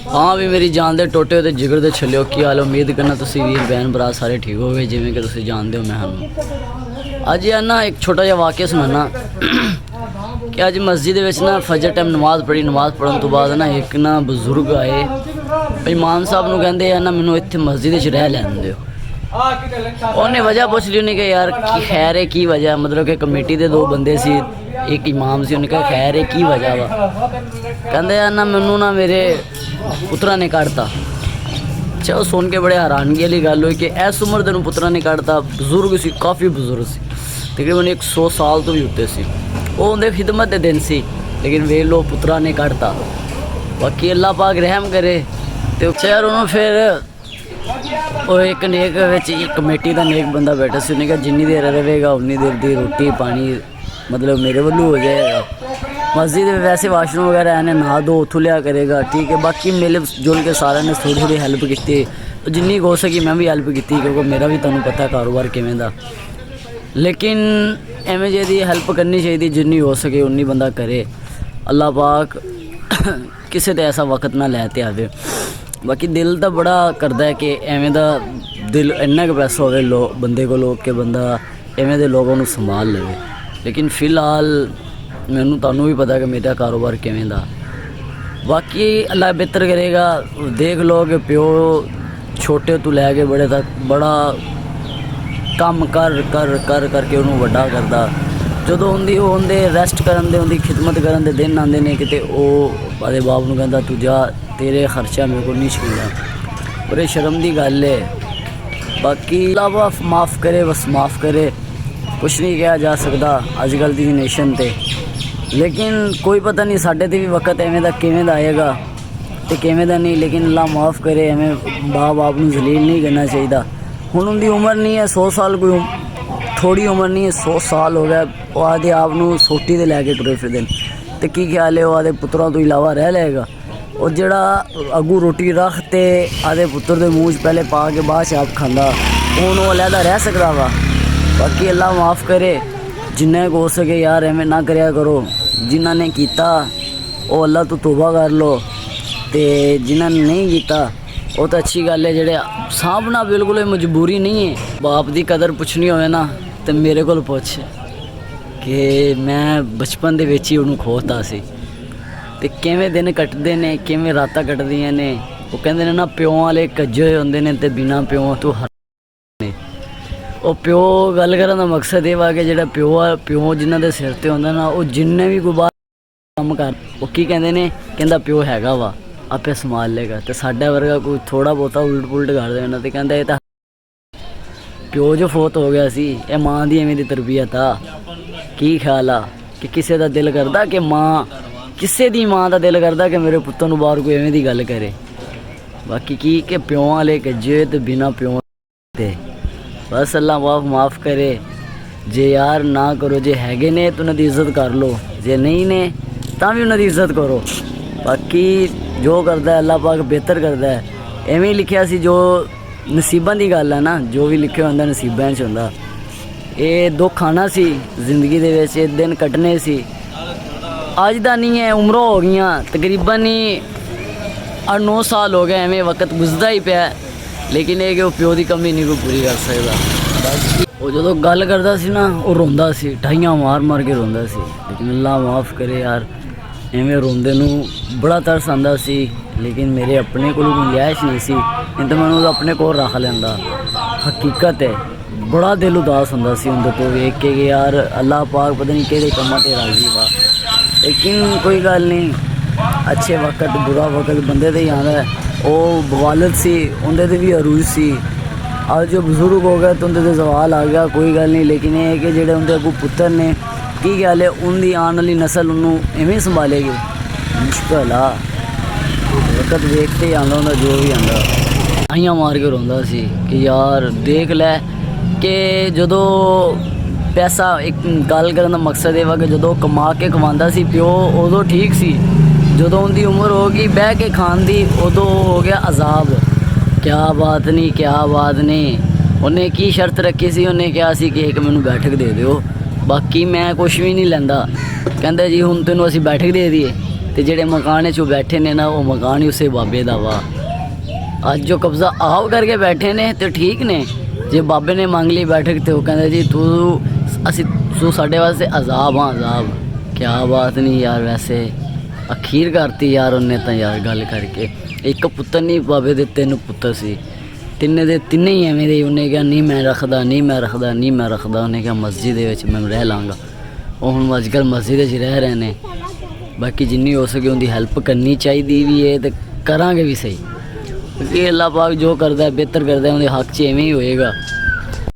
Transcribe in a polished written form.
हाँ भी मेरी जान दे टोटे ते जिगर दे छल्लियो की हाल उम्मीद करना तुसी वीर बहन भरा सारे ठीक हो गए जिवें कि तुसी जानदे हो मैं हाँ अज यार ना एक छोटा जिहा वाकया सुनाना कि अज मस्जिद विच ना फजर टाइम नमाज पढ़ी नमाज पढ़न तो बाद ना एक ना बजुर्ग आए इमाम साहब नूं कहंदे यार ना मैनूं इत्थे मस्जिद च रह लैण दिओ। उन्हें वजह पुछ ली उन्हें कि यार की खैर है की वजह मतलब कि कमेटी के दो बंदे सी एक इमाम से उन्हें कहा खैर है की वजह वा कहते यार ना मैनू ना मेरे पुत्रा ने काटता। अच्छा वो सुन के बड़े हैरानगी वाली गल हुई कि इस उम्र तेन पुत्रा ने काटता बजुर्ग सी काफ़ी बजुर्ग सी तकरीबन 100 साल तो भी उत्ते सी वो उनके खिदमत के दिन सी लेकिन वे लो पुत्रा ने काटता। बाकी अल्लाह पाक रहम करे तो यार उन्होंने फिर वो एक नेक कमेटी का नेक बंदा बैठा से उन्हें कहा जिन्नी देर रहेगा उन्नी देर की रोटी पानी मतलब मेरे वालों हो जाएगा। मस्जिद में वैसे वाशरूम वगैरह आने नहा दो उथों लिया करेगा ठीक है। बाकी मिल जुल के सारे ने थोड़ी थोड़ी हैल्प की तो जिन्नी हो सकी मैं भी हैल्प की क्योंकि मेरा भी तुहानूं पता कारोबार किवें दा लेकिन एवें जी हैल्प करनी चाहिए जिन्नी हो सके उन्नी बंदा करे। अल्लाह पाक किसी ते ऐसा वक्त ना लै ते आवे। बाकी दिल तो बड़ा करता है कि एवें दा दिल इन्ना क पैसा होवे लो बंदे को कि बंदा एवें दे लोगों को संभाल लवे लेकिन फ़िलहाल मैनू तुहानूं भी पता कि मेरा कारोबार किवें दा। बाकी अल्लाह बेहतर करेगा। देख लो कि प्यो छोटे तो लैके बड़े तक बड़ा काम कर कर कर करके उन्होंने वड्डा करता जो उनके रैसट करन दे उनकी खिदमत करन दे दिन आते हैं कि आदे बाप नूं कहंदा तू जा तेरे खर्चा मेरे को नहीं छूंदा बड़े शर्म की गल है। बाकी अल्लाह माफ़ करे बस माफ़ करे कुछ नहीं कहा जा सकता अजकल की जनरेशन ते लेकिन कोई पता नहीं साढ़े ते भी वक्त एवें दा किवें दा आएगा तो किवें दा नहीं लेकिन अल्लाह माफ़ करे एवें माँ बाप नूं जलील नहीं करना चाहिए। हुण उनकी उम्र नहीं है 100 साल कोई थोड़ी उम्र नहीं है 100 साल हो गया वो आदे आप सोटी ते लैके टुरे फिरदे तो की ख्याल है वो आदे पुत्रों तो इलावा रह लेगा और जड़ा अगू रोटी रख ते आदे पुत्र दे मूँह पहले पा के बाद च आप खांदा हूँ वो अलहदा रह सकता वा। बाकी अल्लाह माफ़ करे जिन्ना हो सके यार एवें ना करया करो जिन्हों ने किया वो अल्लाह तो तौबा कर लो तो जिन्हों ने नहीं किया वो तो अच्छी गल है जेडे सामना बिल्कुल मजबूरी नहीं है। बाप की कदर पुछनी होवे ना तो मेरे को पुछ कि मैं बचपन दे विच ही उन्होंने खोता सी ते किवें दिन कटदे ने किवें रातां कटदियां ने वो कहंदे ने ना प्यों वाले कज्जे होए हुंदे ने ते बिना प्यों तो हर ने वो प्यो गल करन दा मकसद ये वा कि जेड़ा प्यो जिन्हां दे सिर ते हुंदा ना वो जिन्ने भी कोई बाहर काम कर वो की कहंदे ने कहंदा प्यो हैगा वा आपे संभाल लेगा तो साडा वर्गा कोई थोड़ा बहुता उलट पुलट कर देना तो कहंदा ये प्यो जो फोत हो गया सी ये माँ दी एवें दी तरबियत आ। की ख्याल आ कि किसी का दिल करदा कि माँ किसी दी माँ का दिल करदा कि मेरे पुत्तर नूं बाहर कोई एवें दी गल करे। बाकी की कि प्यों वाले कज्जे तो बिना प्यों ते बस अल्लाह माफ़ करे जे यार ना करो जे हैगे ने तो उन्हां दी इज्जत कर लो जे नहीं ने तां भी उन्हां दी इज्जत करो। बाकी जो करता है अल्लाह पाक बेहतर करता है एवें ही लिखिया सी जो नसीबां दी गल है ना जो भी लिखे होंदा नसीबां च होंदा। ये दुख आना सी जिंदगी दे विच ये दिन कटने सी अज दा नहीं है उम्रों हो गई तकरीबन ही 8-9 साल हो गए एवें वक्त गुजरदा ही पिया लेकिन ये कि प्यो की कमी नहीं कोई पूरी कर सकता। वो जो गल करता सी ना वो रोंदा सी ठाइयां मार मार के रोंदा सी लेकिन अल्लाह माफ़ करे यार एवें रोंदे नूं बड़ा तरस आंदा सी लेकिन मेरे अपने को गुंजाइश नहीं सी नहीं तो मैं अपने को रख लैंदा। हकीकत है बड़ा दिल उदास होंदा सी उंदे तो वेख के कि यार अल्लाह पाक पता नहीं किहड़े कम्मां ते राजी वा लेकिन कोई गल नहीं अच्छे वक्त बुरा वक्त बंदे ते ही आंदा है। वो वालिद सी उंदे ते भी अरूज सी आज जो बजुर्ग हो गए तो उनके तो सवाल आ गया कोई गल नहीं लेकिन ये कि जेडे उनके अगू पुत्र ने की गल है उनकी आने वाली नस्ल उन्होंने इवें संभालेगी मुश्किल आ वक्त देखते ही आंदा होंदा जो भी आंदा आइयां मार के रोंदा सी कि यार देख लै कि जदों पैसा एक गल करन दा मकसद ये वा कि जदों कमा के खवांदा सी प्यो उदों ठीक सी जदों उनकी उम्र हो गई बह के खान दी उदों हो गया अजाब। क्या बात नहीं उन्हें की शर्त रखी सी उन्हें कहा सी कि एक मैनू बैठक दे दिओ बाकी मैं कुछ भी नहीं लैंदा कहंदा जी हुण तैनूं असीं बैठक दे दईए ਤੇ ਜਿਹੜੇ ਮਕਾਨ 'ਚ ਉਹ ਬੈਠੇ ਨੇ ਨਾ ਉਹ ਮਕਾਨ ਹੀ ਉਸੇ ਬਾਬੇ ਦਾ ਵਾ। ਅੱਜ ਜੋ ਕਬਜ਼ਾ ਆਪ ਕਰਕੇ ਬੈਠੇ ਨੇ ਤੇ ਠੀਕ ਨੇ, ਜੇ ਬਾਬੇ ਨੇ ਮੰਗ ਲਈ ਬੈਠਕ ਤੇ ਉਹ ਕਹਿੰਦਾ ਜੀ ਤੂੰ ਸਾਡੇ ਵਾਸਤੇ ਅਜ਼ਾਬ ਆ ਅਜ਼ਾਬ। ਕਿਆ ਬਾਤ ਨਹੀਂ ਯਾਰ, ਵੈਸੇ ਅਖੀਰ ਕਰਤੀ ਯਾਰ ਉਹਨੇ ਤਾਂ ਯਾਰ ਗੱਲ ਕਰਕੇ। ਇੱਕ ਪੁੱਤਰ ਨਹੀਂ ਬਾਬੇ ਦੇ 3 ਪੁੱਤਰ ਸੀ, ਤਿੰਨੇ ਦੇ ਤਿੰਨੇ ਹੀ ਐਵੇਂ ਦੇ। ਉਹਨੇ ਕਿਹਾ ਨਹੀਂ ਮੈਂ ਰੱਖਦਾ, ਨਹੀਂ ਮੈਂ ਰੱਖਦਾ, ਨਹੀਂ ਮੈਂ ਰੱਖਦਾ। ਉਹਨੇ ਕਿਹਾ ਮਸਜਿਦ ਦੇ ਵਿੱਚ ਮੈਂ ਰਹਿ ਲਾਂਗਾ। ਉਹ ਹੁਣ ਅੱਜ ਕੱਲ੍ਹ ਮਸਜਿਦ 'ਚ ਰਹਿ ਰਹੇ ਨੇ। ਬਾਕੀ ਜਿੰਨੀ ਹੋ ਸਕੇ ਉਹਦੀ ਹੈਲਪ ਕਰਨੀ ਚਾਹੀਦੀ ਵੀ ਹੈ ਤੇ ਕਰਾਂਗੇ ਵੀ ਸਹੀ, ਕਿਉਂਕਿ ਅੱਲਾਹ ਪਾਕ ਜੋ ਕਰਦਾ ਬਿਹਤਰ ਕਰਦਾ, ਉਹਦੇ ਹੱਕ 'ਚ ਐਵੇਂ ਹੀ ਹੋਏਗਾ।